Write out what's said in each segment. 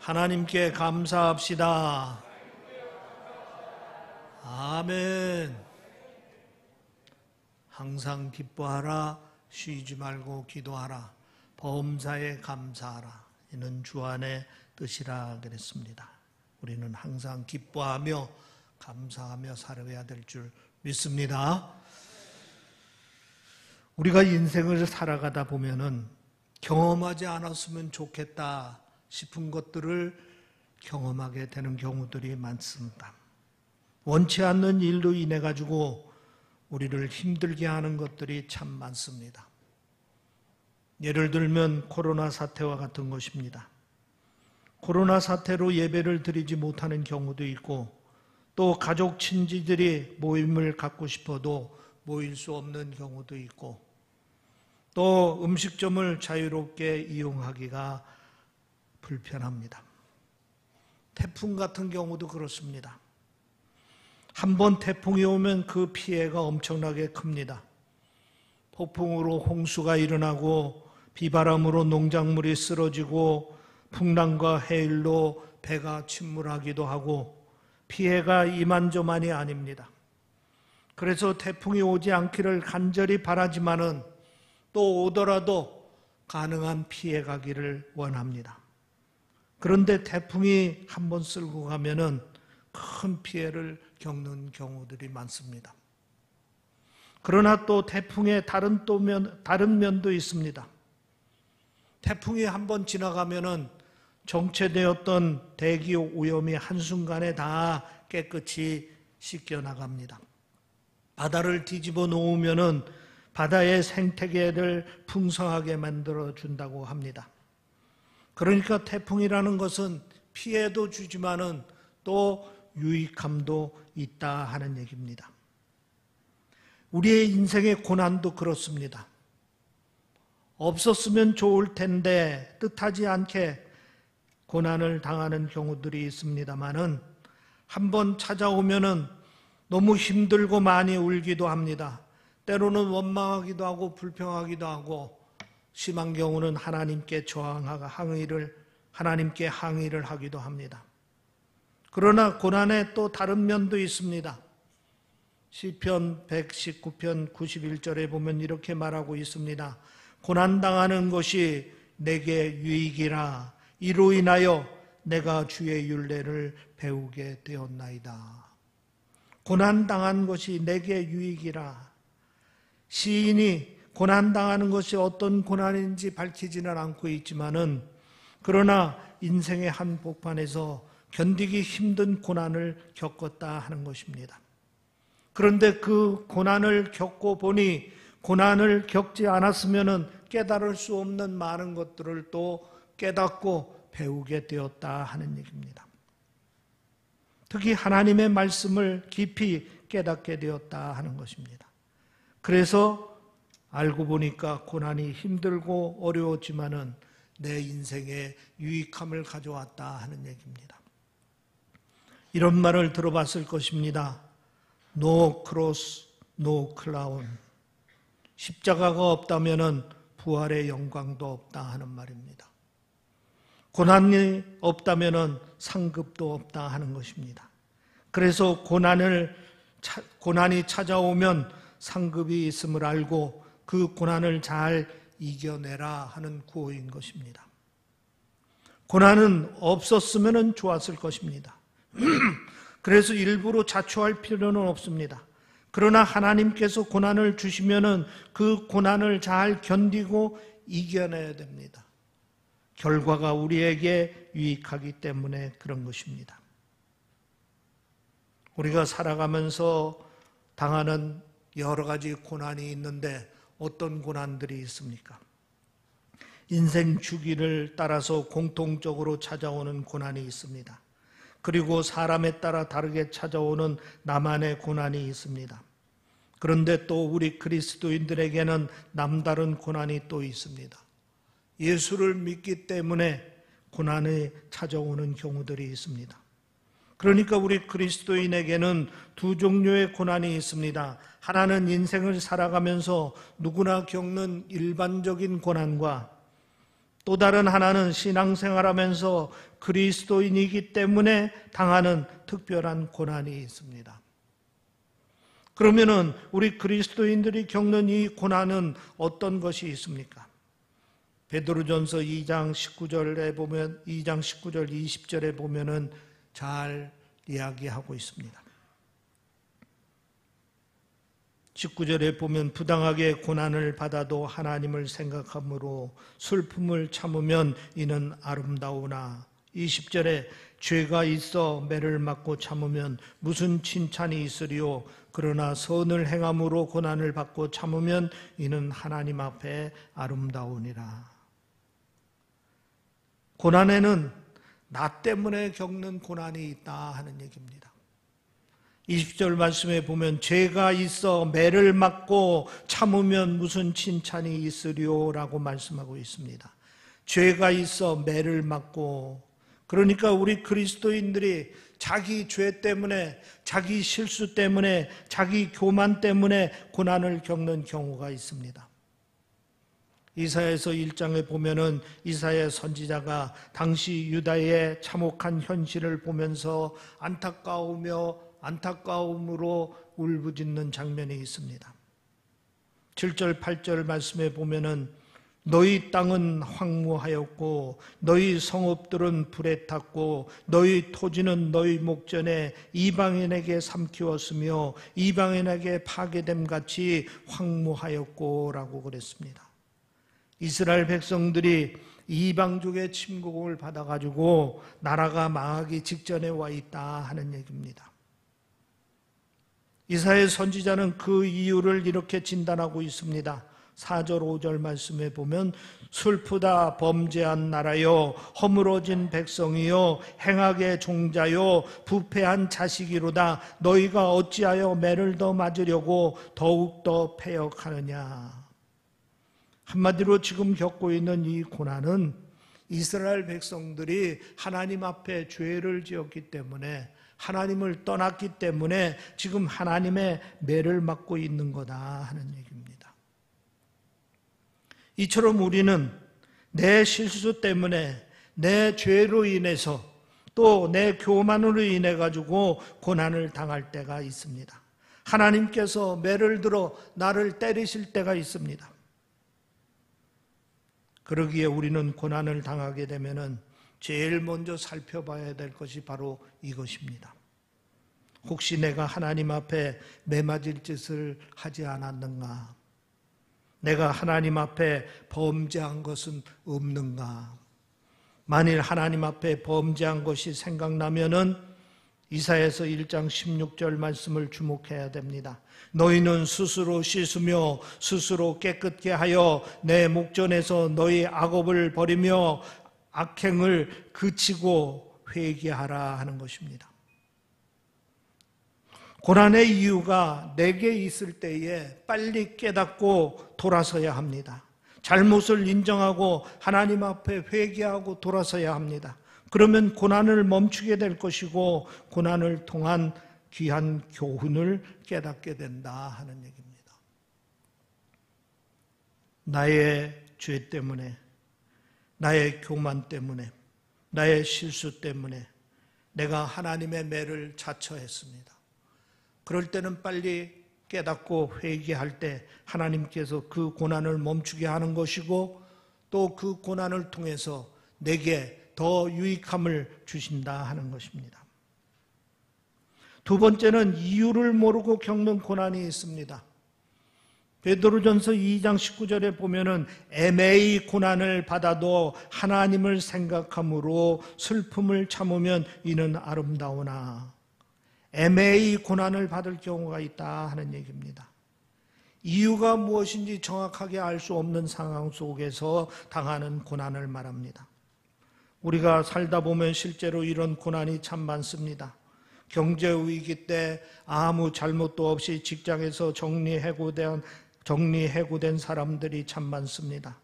하나님께 감사합시다. 아멘. 항상 기뻐하라, 쉬지 말고 기도하라, 범사에 감사하라. 이는 주 안의 뜻이라 그랬습니다. 우리는 항상 기뻐하며 감사하며 살아야 될 줄 믿습니다. 우리가 인생을 살아가다 보면은 경험하지 않았으면 좋겠다 싶은 것들을 경험하게 되는 경우들이 많습니다. 원치 않는 일로 인해 가지고 우리를 힘들게 하는 것들이 참 많습니다. 예를 들면 코로나 사태와 같은 것입니다. 코로나 사태로 예배를 드리지 못하는 경우도 있고, 또 가족 친지들이 모임을 갖고 싶어도 모일 수 없는 경우도 있고, 또 음식점을 자유롭게 이용하기가 불편합니다. 태풍 같은 경우도 그렇습니다. 한번 태풍이 오면 그 피해가 엄청나게 큽니다. 폭풍으로 홍수가 일어나고, 비바람으로 농작물이 쓰러지고, 풍랑과 해일로 배가 침몰하기도 하고, 피해가 이만저만이 아닙니다. 그래서 태풍이 오지 않기를 간절히 바라지만은 또 오더라도 가능한 피해 가기를 원합니다. 그런데 태풍이 한번 쓸고 가면은 큰 피해를 겪는 경우들이 많습니다. 그러나 또 태풍의 다른 면도 있습니다. 태풍이 한번 지나가면은 정체되었던 대기 오염이 한순간에 다 깨끗이 씻겨 나갑니다. 바다를 뒤집어 놓으면은 바다의 생태계를 풍성하게 만들어 준다고 합니다. 그러니까 태풍이라는 것은 피해도 주지만은 또 유익함도 있다 하는 얘기입니다. 우리의 인생의 고난도 그렇습니다. 없었으면 좋을 텐데 뜻하지 않게 고난을 당하는 경우들이 있습니다만은 한번 찾아오면은 너무 힘들고 많이 울기도 합니다. 때로는 원망하기도 하고 불평하기도 하고, 심한 경우는 하나님께 하나님께 항의를 하기도 합니다. 그러나 고난의 또 다른 면도 있습니다. 시편 119편 91절에 보면 이렇게 말하고 있습니다. 고난당하는 것이 내게 유익이라, 이로 인하여 내가 주의 율례를 배우게 되었나이다. 고난당한 것이 내게 유익이라. 시인이 고난당하는 것이 어떤 고난인지 밝히지는 않고 있지만은, 그러나 인생의 한복판에서 견디기 힘든 고난을 겪었다 하는 것입니다. 그런데 그 고난을 겪고 보니 고난을 겪지 않았으면 깨달을 수 없는 많은 것들을 또 깨닫고 배우게 되었다 하는 얘기입니다. 특히 하나님의 말씀을 깊이 깨닫게 되었다 하는 것입니다. 그래서 알고 보니까 고난이 힘들고 어려웠지만은 내 인생에 유익함을 가져왔다 하는 얘기입니다. 이런 말을 들어봤을 것입니다. No cross, no crown. 십자가가 없다면은 부활의 영광도 없다 하는 말입니다. 고난이 없다면은 상급도 없다 하는 것입니다. 그래서 고난이 찾아오면 상급이 있음을 알고 그 고난을 잘 이겨내라 하는 구호인 것입니다. 고난은 없었으면 좋았을 것입니다. 그래서 일부러 자초할 필요는 없습니다. 그러나 하나님께서 고난을 주시면은 그 고난을 잘 견디고 이겨내야 됩니다. 결과가 우리에게 유익하기 때문에 그런 것입니다. 우리가 살아가면서 당하는 여러 가지 고난이 있는데 어떤 고난들이 있습니까? 인생 주기를 따라서 공통적으로 찾아오는 고난이 있습니다. 그리고 사람에 따라 다르게 찾아오는 나만의 고난이 있습니다. 그런데 또 우리 그리스도인들에게는 남다른 고난이 또 있습니다. 예수를 믿기 때문에 고난이 찾아오는 경우들이 있습니다. 그러니까 우리 그리스도인에게는 두 종류의 고난이 있습니다. 하나는 인생을 살아가면서 누구나 겪는 일반적인 고난과 또 다른 하나는 신앙생활하면서 그리스도인이기 때문에 당하는 특별한 고난이 있습니다. 그러면은 우리 그리스도인들이 겪는 이 고난은 어떤 것이 있습니까? 베드로전서 2장 19절에 보면 2장 19절 20절에 보면은 잘 이야기하고 있습니다. 19절에 보면 부당하게 고난을 받아도 하나님을 생각함으로 슬픔을 참으면 이는 아름다우나 20절에 죄가 있어 매를 맞고 참으면 무슨 칭찬이 있으리요 그러나 선을 행함으로 고난을 받고 참으면 이는 하나님 앞에 아름다우니라. 고난에는 나 때문에 겪는 고난이 있다 하는 얘기입니다. 20절 말씀에 보면 죄가 있어 매를 맞고 참으면 무슨 칭찬이 있으리요 라고 말씀하고 있습니다. 죄가 있어 매를 맞고, 그러니까 우리 그리스도인들이 자기 죄 때문에, 자기 실수 때문에, 자기 교만 때문에 고난을 겪는 경우가 있습니다. 이사야서 1장에 보면은 이사야 선지자가 당시 유다의 참혹한 현실을 보면서 안타까움으로 울부짖는 장면이 있습니다. 7절 8절 말씀에 보면은 너희 땅은 황무하였고 너희 성읍들은 불에 탔고 너희 토지는 너희 목전에 이방인에게 삼키웠으며 이방인에게 파괴됨같이 황무하였고 라고 그랬습니다. 이스라엘 백성들이 이방족의 침공을 받아가지고 나라가 망하기 직전에 와 있다 하는 얘기입니다. 이사야 선지자는 그 이유를 이렇게 진단하고 있습니다. 4절 5절 말씀에 보면 슬프다 범죄한 나라요 허물어진 백성이요 행악의 종자요 부패한 자식이로다 너희가 어찌하여 매를 더 맞으려고 더욱더 패역하느냐. 한마디로 지금 겪고 있는 이 고난은 이스라엘 백성들이 하나님 앞에 죄를 지었기 때문에, 하나님을 떠났기 때문에 지금 하나님의 매를 맞고 있는 거다 하는 얘기입니다. 이처럼 우리는 내 실수 때문에, 내 죄로 인해서, 또 내 교만으로 인해 가지고 고난을 당할 때가 있습니다. 하나님께서 매를 들어 나를 때리실 때가 있습니다. 그러기에 우리는 고난을 당하게 되면은 제일 먼저 살펴봐야 될 것이 바로 이것입니다. 혹시 내가 하나님 앞에 매맞을 짓을 하지 않았는가? 내가 하나님 앞에 범죄한 것은 없는가? 만일 하나님 앞에 범죄한 것이 생각나면은 이사야서 1장 16절 말씀을 주목해야 됩니다. 너희는 스스로 씻으며 스스로 깨끗게 하여 내 목전에서 너희 악업을 버리며 악행을 그치고 회개하라 하는 것입니다. 고난의 이유가 내게 있을 때에 빨리 깨닫고 돌아서야 합니다. 잘못을 인정하고 하나님 앞에 회개하고 돌아서야 합니다. 그러면 고난을 멈추게 될 것이고 고난을 통한 귀한 교훈을 깨닫게 된다 하는 얘기입니다. 나의 죄 때문에, 나의 교만 때문에, 나의 실수 때문에 내가 하나님의 매를 자처했습니다. 그럴 때는 빨리 깨닫고 회개할 때 하나님께서 그 고난을 멈추게 하는 것이고 또 그 고난을 통해서 내게 더 유익함을 주신다 하는 것입니다. 두 번째는 이유를 모르고 겪는 고난이 있습니다. 베드로전서 2장 19절에 보면은 애매히 고난을 받아도 하나님을 생각함으로 슬픔을 참으면 이는 아름다우나. 애매히 고난을 받을 경우가 있다 하는 얘기입니다. 이유가 무엇인지 정확하게 알 수 없는 상황 속에서 당하는 고난을 말합니다. 우리가 살다 보면 실제로 이런 고난이 참 많습니다. 경제 위기 때 아무 잘못도 없이 직장에서 정리해고된 사람들이 참 많습니다.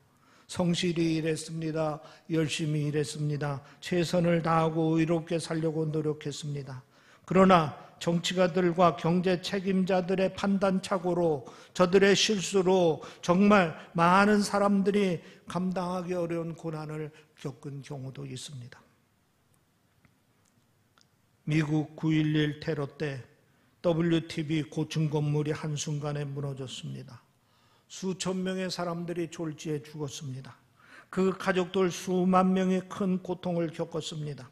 성실히 일했습니다. 열심히 일했습니다. 최선을 다하고 의롭게 살려고 노력했습니다. 그러나 정치가들과 경제 책임자들의 판단착오로, 저들의 실수로 정말 많은 사람들이 감당하기 어려운 고난을 겪은 경우도 있습니다. 미국 9.11 테러 때 WTB 고층 건물이 한순간에 무너졌습니다. 수천 명의 사람들이 졸지에 죽었습니다. 그 가족들 수만 명이 큰 고통을 겪었습니다.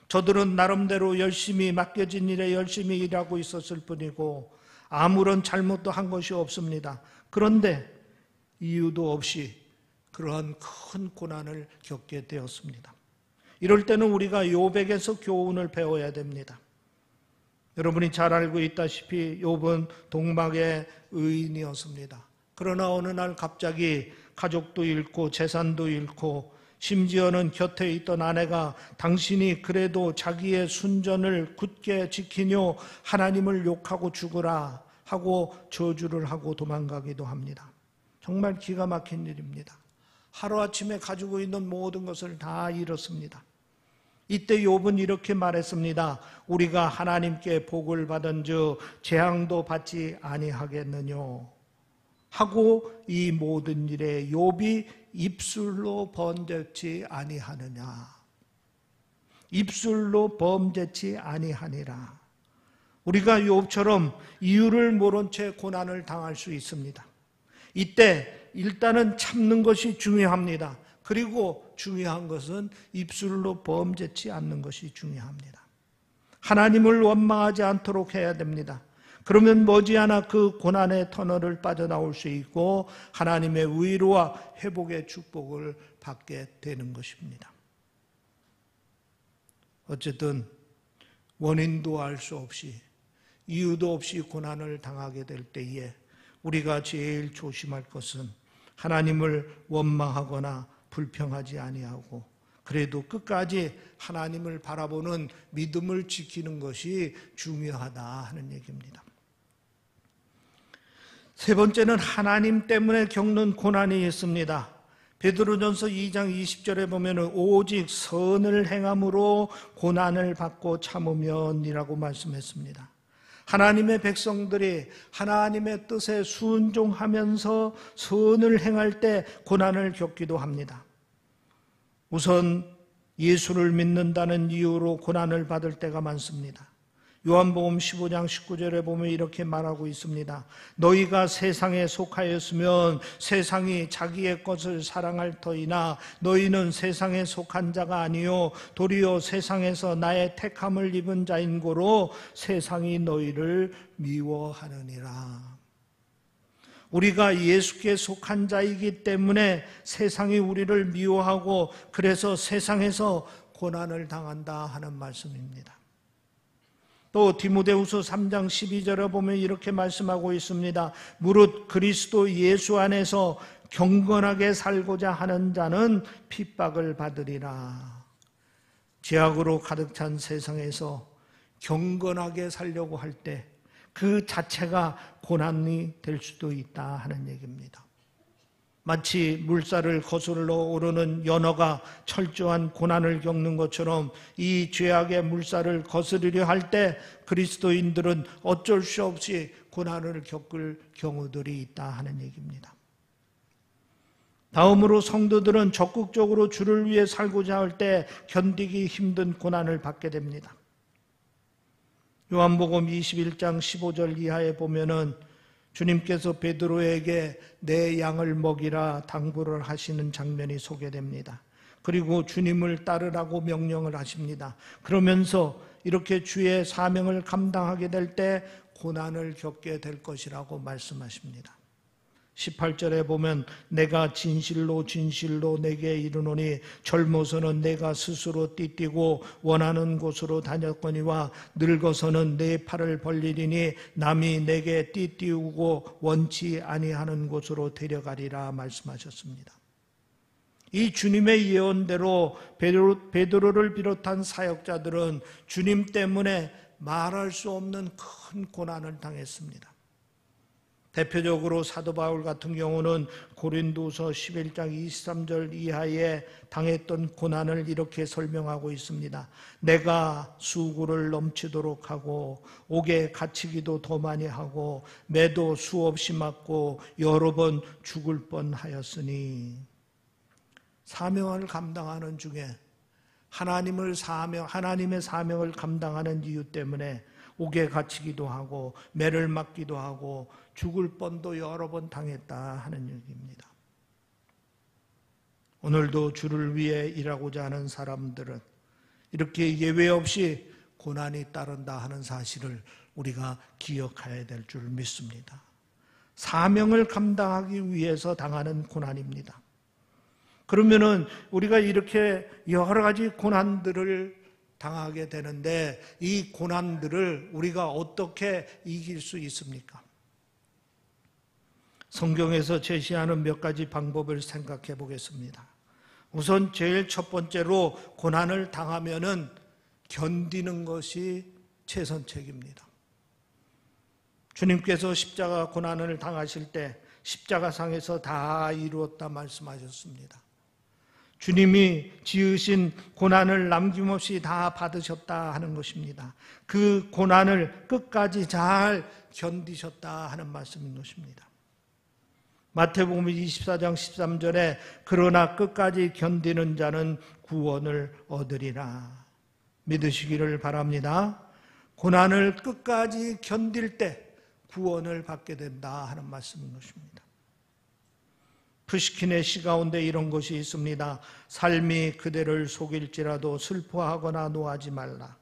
저들은 나름대로 열심히 맡겨진 일에 열심히 일하고 있었을 뿐이고 아무런 잘못도 한 것이 없습니다. 그런데 이유도 없이 그러한 큰 고난을 겪게 되었습니다. 이럴 때는 우리가 욥에게서 교훈을 배워야 됩니다. 여러분이 잘 알고 있다시피 욥은 동막의 의인이었습니다. 그러나 어느 날 갑자기 가족도 잃고 재산도 잃고 심지어는 곁에 있던 아내가 당신이 그래도 자기의 순전을 굳게 지키뇨 하나님을 욕하고 죽으라 하고 저주를 하고 도망가기도 합니다. 정말 기가 막힌 일입니다. 하루아침에 가지고 있는 모든 것을 다 잃었습니다. 이때 욥은 이렇게 말했습니다. 우리가 하나님께 복을 받은 즉 재앙도 받지 아니하겠느뇨 하고 이 모든 일에 욥이 입술로 범죄치 아니하느냐. 입술로 범죄치 아니하니라. 우리가 욥처럼 이유를 모른 채 고난을 당할 수 있습니다. 이때 일단은 참는 것이 중요합니다. 그리고 중요한 것은 입술로 범죄치 않는 것이 중요합니다. 하나님을 원망하지 않도록 해야 됩니다. 그러면 머지않아 그 고난의 터널을 빠져나올 수 있고 하나님의 위로와 회복의 축복을 받게 되는 것입니다. 어쨌든 원인도 알 수 없이 이유도 없이 고난을 당하게 될 때에 우리가 제일 조심할 것은 하나님을 원망하거나 불평하지 아니하고 그래도 끝까지 하나님을 바라보는 믿음을 지키는 것이 중요하다 하는 얘기입니다. 세 번째는 하나님 때문에 겪는 고난이 있습니다. 베드로전서 2장 20절에 보면 오직 선을 행함으로 고난을 받고 참으면이라고 말씀했습니다. 하나님의 백성들이 하나님의 뜻에 순종하면서 선을 행할 때 고난을 겪기도 합니다. 우선 예수를 믿는다는 이유로 고난을 받을 때가 많습니다. 요한복음 15장 19절에 보면 이렇게 말하고 있습니다. 너희가 세상에 속하였으면 세상이 자기의 것을 사랑할 터이나 너희는 세상에 속한 자가 아니요 도리어 세상에서 나의 택함을 입은 자인 고로 세상이 너희를 미워하느니라. 우리가 예수께 속한 자이기 때문에 세상이 우리를 미워하고 그래서 세상에서 고난을 당한다 하는 말씀입니다. 또 디모데후서 3장 12절에 보면 이렇게 말씀하고 있습니다. 무릇 그리스도 예수 안에서 경건하게 살고자 하는 자는 핍박을 받으리라. 죄악으로 가득 찬 세상에서 경건하게 살려고 할 때 그 자체가 고난이 될 수도 있다 하는 얘기입니다. 마치 물살을 거슬러 오르는 연어가 철저한 고난을 겪는 것처럼 이 죄악의 물살을 거스르려 할 때 그리스도인들은 어쩔 수 없이 고난을 겪을 경우들이 있다 하는 얘기입니다. 다음으로 성도들은 적극적으로 주를 위해 살고자 할 때 견디기 힘든 고난을 받게 됩니다. 요한복음 21장 15절 이하에 보면은 주님께서 베드로에게 내 양을 먹이라 당부를 하시는 장면이 소개됩니다. 그리고 주님을 따르라고 명령을 하십니다. 그러면서 이렇게 주의 사명을 감당하게 될 때 고난을 겪게 될 것이라고 말씀하십니다. 18절에 보면 내가 진실로 진실로 내게 이르노니 젊어서는 내가 스스로 띠띠고 원하는 곳으로 다녔거니와 늙어서는 내 팔을 벌리리니 남이 내게 띠띠우고 원치 아니하는 곳으로 데려가리라 말씀하셨습니다. 이 주님의 예언대로 베드로를 비롯한 사역자들은 주님 때문에 말할 수 없는 큰 고난을 당했습니다. 대표적으로 사도 바울 같은 경우는 고린도서 11장 23절 이하에 당했던 고난을 이렇게 설명하고 있습니다. 내가 수고를 넘치도록 하고 옥에 갇히기도 더 많이 하고 매도 수없이 맞고 여러 번 죽을 뻔하였으니, 사명을 감당하는 중에 하나님의 사명을 감당하는 이유 때문에 옥에 갇히기도 하고 매를 맞기도 하고 죽을 뻔도 여러 번 당했다 하는 얘기입니다. 오늘도 주를 위해 일하고자 하는 사람들은 이렇게 예외 없이 고난이 따른다 하는 사실을 우리가 기억해야 될 줄 믿습니다. 사명을 감당하기 위해서 당하는 고난입니다. 그러면은 우리가 이렇게 여러 가지 고난들을 당하게 되는데, 이 고난들을 우리가 어떻게 이길 수 있습니까? 성경에서 제시하는 몇 가지 방법을 생각해 보겠습니다. 우선 제일 첫 번째로 고난을 당하면은 견디는 것이 최선책입니다. 주님께서 십자가 고난을 당하실 때 십자가상에서 다 이루었다 말씀하셨습니다. 주님이 지으신 고난을 남김없이 다 받으셨다 하는 것입니다. 그 고난을 끝까지 잘 견디셨다 하는 말씀인 것입니다. 마태복음 24장 13절에 그러나 끝까지 견디는 자는 구원을 얻으리라 믿으시기를 바랍니다. 고난을 끝까지 견딜 때 구원을 받게 된다 하는 말씀인 것입니다. 푸시킨의 시 가운데 이런 것이 있습니다. 삶이 그대를 속일지라도 슬퍼하거나 노하지 말라.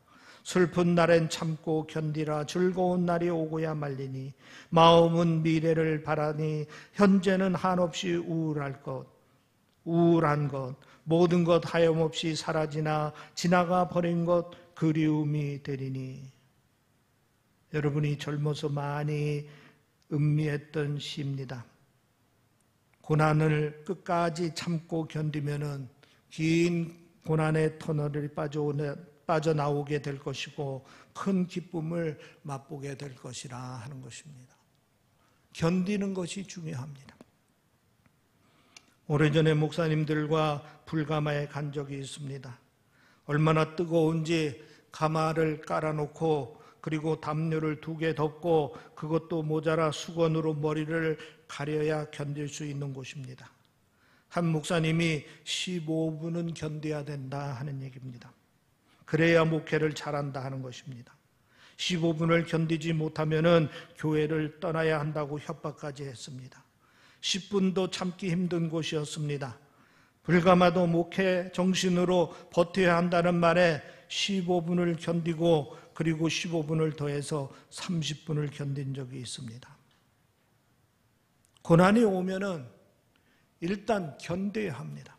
슬픈 날엔 참고 견디라. 즐거운 날이 오고야 말리니 마음은 미래를 바라니 현재는 한없이 우울한 것 모든 것 하염없이 사라지나 지나가 버린 것 그리움이 되리니. 여러분이 젊어서 많이 음미했던 시입니다. 고난을 끝까지 참고 견디면은 긴 고난의 터널을 빠져나오게 될 것이고 큰 기쁨을 맛보게 될 것이라 하는 것입니다. 견디는 것이 중요합니다. 오래전에 목사님들과 불가마에 간 적이 있습니다. 얼마나 뜨거운지 가마를 깔아놓고 그리고 담요를 2개 덮고 그것도 모자라 수건으로 머리를 가려야 견딜 수 있는 곳입니다. 한 목사님이 15분은 견뎌야 된다 하는 얘기입니다. 그래야 목회를 잘한다 하는 것입니다. 15분을 견디지 못하면 교회를 떠나야 한다고 협박까지 했습니다. 10분도 참기 힘든 곳이었습니다. 불가마도 목회 정신으로 버텨야 한다는 말에 15분을 견디고 그리고 15분을 더해서 30분을 견딘 적이 있습니다. 고난이 오면은 일단 견뎌야 합니다.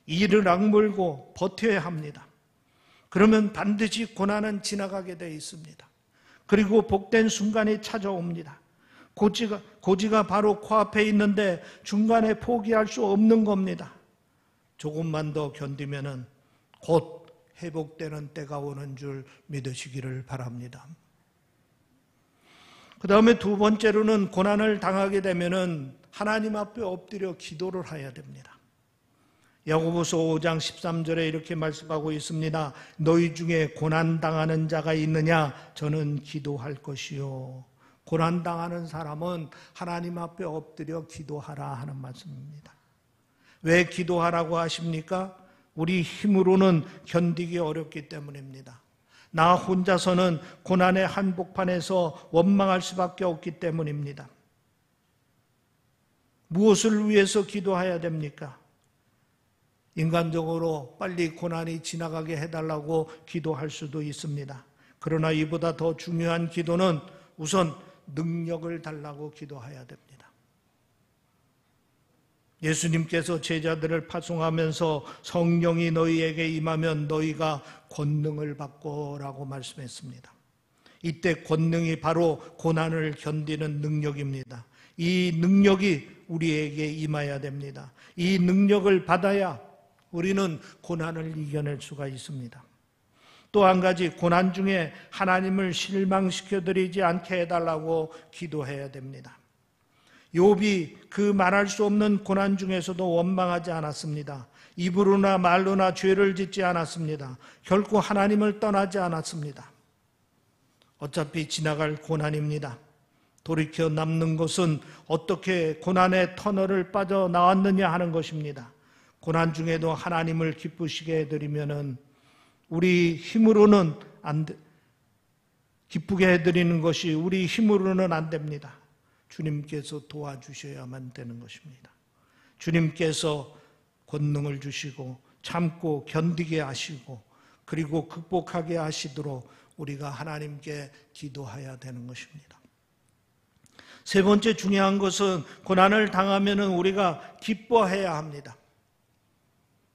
이를 악물고 버텨야 합니다. 그러면 반드시 고난은 지나가게 되어 있습니다. 그리고 복된 순간이 찾아옵니다. 고지가 바로 코앞에 있는데 중간에 포기할 수 없는 겁니다. 조금만 더 견디면은 곧 회복되는 때가 오는 줄 믿으시기를 바랍니다. 그 다음에 두 번째로는 고난을 당하게 되면은 하나님 앞에 엎드려 기도를 해야 됩니다. 야고보서 5장 13절에 이렇게 말씀하고 있습니다. 너희 중에 고난당하는 자가 있느냐? 저는 기도할 것이요. 고난당하는 사람은 하나님 앞에 엎드려 기도하라 하는 말씀입니다. 왜 기도하라고 하십니까? 우리 힘으로는 견디기 어렵기 때문입니다. 나 혼자서는 고난의 한복판에서 원망할 수밖에 없기 때문입니다. 무엇을 위해서 기도해야 됩니까? 인간적으로 빨리 고난이 지나가게 해달라고 기도할 수도 있습니다. 그러나 이보다 더 중요한 기도는 우선 능력을 달라고 기도해야 됩니다. 예수님께서 제자들을 파송하면서 성령이 너희에게 임하면 너희가 권능을 받고라고 말씀했습니다. 이때 권능이 바로 고난을 견디는 능력입니다. 이 능력이 우리에게 임해야 됩니다. 이 능력을 받아야 우리는 고난을 이겨낼 수가 있습니다. 또 한 가지, 고난 중에 하나님을 실망시켜드리지 않게 해달라고 기도해야 됩니다. 욥이 그 말할 수 없는 고난 중에서도 원망하지 않았습니다. 입으로나 말로나 죄를 짓지 않았습니다. 결코 하나님을 떠나지 않았습니다. 어차피 지나갈 고난입니다. 돌이켜 남는 것은 어떻게 고난의 터널을 빠져나왔느냐 하는 것입니다. 고난 중에도 하나님을 기쁘시게 해드리면은 우리 힘으로는 기쁘게 해드리는 것이 우리 힘으로는 안 됩니다. 주님께서 도와주셔야만 되는 것입니다. 주님께서 권능을 주시고 참고 견디게 하시고 그리고 극복하게 하시도록 우리가 하나님께 기도해야 되는 것입니다. 세 번째 중요한 것은 고난을 당하면 우리가 기뻐해야 합니다.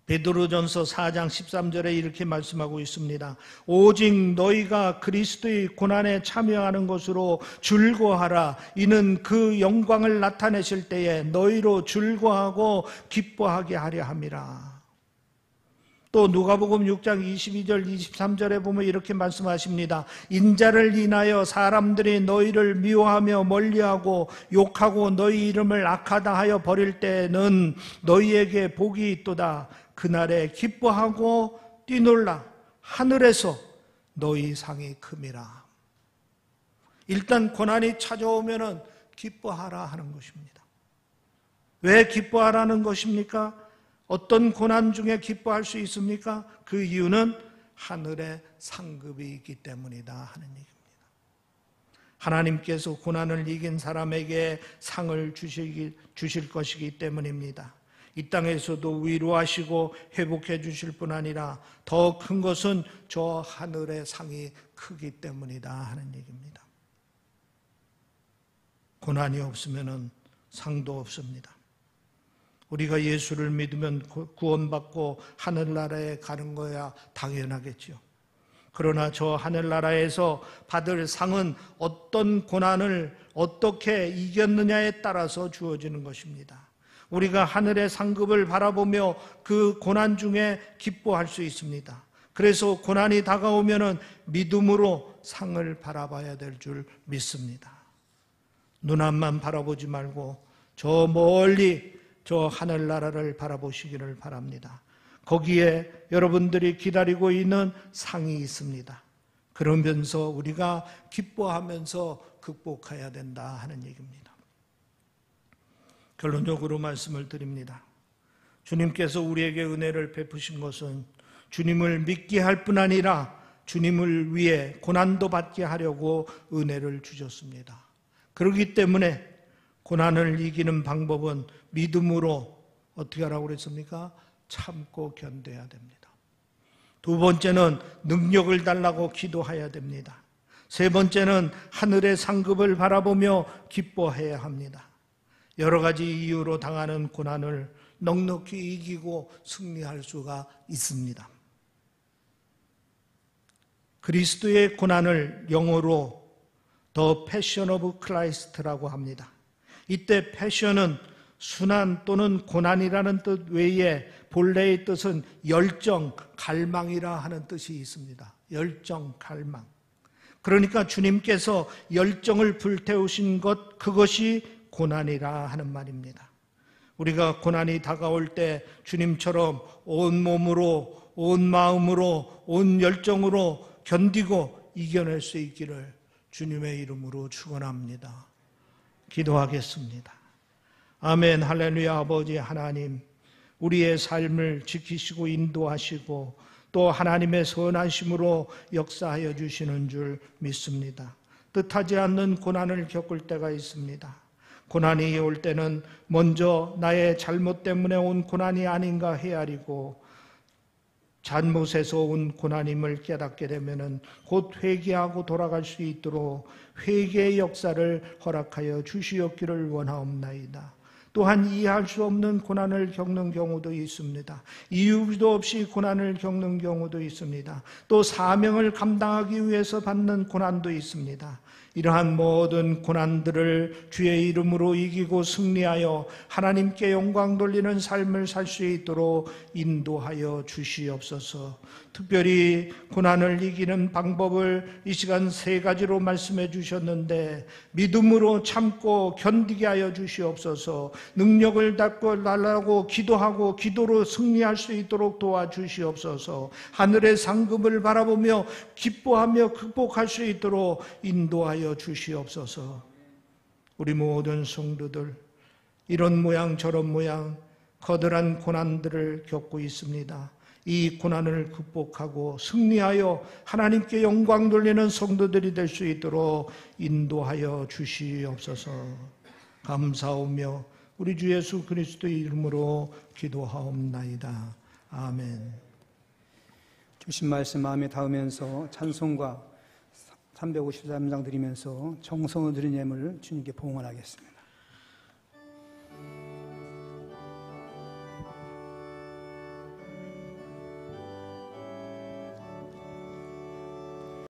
베드로전서 4장 13절에 이렇게 말씀하고 있습니다. 오직 너희가 그리스도의 고난에 참여하는 것으로 즐거워하라. 이는 그 영광을 나타내실 때에 너희로 즐거워하고 기뻐하게 하려 함이라. 또 누가복음 6장 22절 23절에 보면 이렇게 말씀하십니다. 인자를 인하여 사람들이 너희를 미워하며 멀리하고 욕하고 너희 이름을 악하다 하여 버릴 때에는 너희에게 복이 있도다. 그날에 기뻐하고 뛰놀라. 하늘에서 너희 상이 큼이라. 일단 고난이 찾아오면 기뻐하라 하는 것입니다. 왜 기뻐하라는 것입니까? 어떤 고난 중에 기뻐할 수 있습니까? 그 이유는 하늘의 상급이 있기 때문이다 하는 얘기입니다. 하나님께서 고난을 이긴 사람에게 상을 주실 것이기 때문입니다. 이 땅에서도 위로하시고 회복해 주실 뿐 아니라 더 큰 것은 저 하늘의 상이 크기 때문이다 하는 얘기입니다. 고난이 없으면 상도 없습니다. 우리가 예수를 믿으면 구원받고 하늘나라에 가는 거야 당연하겠죠. 그러나 저 하늘나라에서 받을 상은 어떤 고난을 어떻게 이겼느냐에 따라서 주어지는 것입니다. 우리가 하늘의 상급을 바라보며 그 고난 중에 기뻐할 수 있습니다. 그래서 고난이 다가오면 믿음으로 상을 바라봐야 될 줄 믿습니다. 눈앞만 바라보지 말고 저 멀리 저 하늘나라를 바라보시기를 바랍니다. 거기에 여러분들이 기다리고 있는 상이 있습니다. 그러면서 우리가 기뻐하면서 극복해야 된다 하는 얘기입니다. 결론적으로 말씀을 드립니다. 주님께서 우리에게 은혜를 베푸신 것은 주님을 믿게 할 뿐 아니라 주님을 위해 고난도 받게 하려고 은혜를 주셨습니다. 그렇기 때문에 고난을 이기는 방법은 믿음으로 어떻게 하라고 그랬습니까? 참고 견뎌야 됩니다. 두 번째는 능력을 달라고 기도해야 됩니다. 세 번째는 하늘의 상급을 바라보며 기뻐해야 합니다. 여러 가지 이유로 당하는 고난을 넉넉히 이기고 승리할 수가 있습니다. 그리스도의 고난을 영어로 The Passion of Christ라고 합니다. 이때 패션은 순환 또는 고난이라는 뜻 외에 본래의 뜻은 열정, 갈망이라 하는 뜻이 있습니다. 열정, 갈망. 그러니까 주님께서 열정을 불태우신 것, 그것이 고난이라 하는 말입니다. 우리가 고난이 다가올 때 주님처럼 온 몸으로, 온 마음으로, 온 열정으로 견디고 이겨낼 수 있기를 주님의 이름으로 축원합니다. 기도하겠습니다. 아멘. 할렐루야. 아버지 하나님, 우리의 삶을 지키시고 인도하시고 또 하나님의 선하심으로 역사하여 주시는 줄 믿습니다. 뜻하지 않는 고난을 겪을 때가 있습니다. 고난이 올 때는 먼저 나의 잘못 때문에 온 고난이 아닌가 헤아리고 잘못에서 온 고난임을 깨닫게 되면 곧 회개하고 돌아갈 수 있도록 회개의 역사를 허락하여 주시옵기를 원하옵나이다. 또한 이해할 수 없는 고난을 겪는 경우도 있습니다. 이유도 없이 고난을 겪는 경우도 있습니다. 또 사명을 감당하기 위해서 받는 고난도 있습니다. 이러한 모든 고난들을 주의 이름으로 이기고 승리하여 하나님께 영광 돌리는 삶을 살 수 있도록 인도하여 주시옵소서. 특별히 고난을 이기는 방법을 이 시간 3가지로 말씀해 주셨는데, 믿음으로 참고 견디게 하여 주시옵소서. 능력을 달라고 기도하고 기도로 승리할 수 있도록 도와주시옵소서. 하늘의 상급을 바라보며 기뻐하며 극복할 수 있도록 인도하여 주시옵소서. 우리 모든 성도들 이런 모양 저런 모양 거대한 고난들을 겪고 있습니다. 이 고난을 극복하고 승리하여 하나님께 영광 돌리는 성도들이 될 수 있도록 인도하여 주시옵소서. 감사하며 우리 주 예수 그리스도의 이름으로 기도하옵나이다. 아멘. 주신 말씀 마음에 담으면서 찬송가 353장 드리면서 정성을 드린 예물 주님께 봉헌하겠습니다.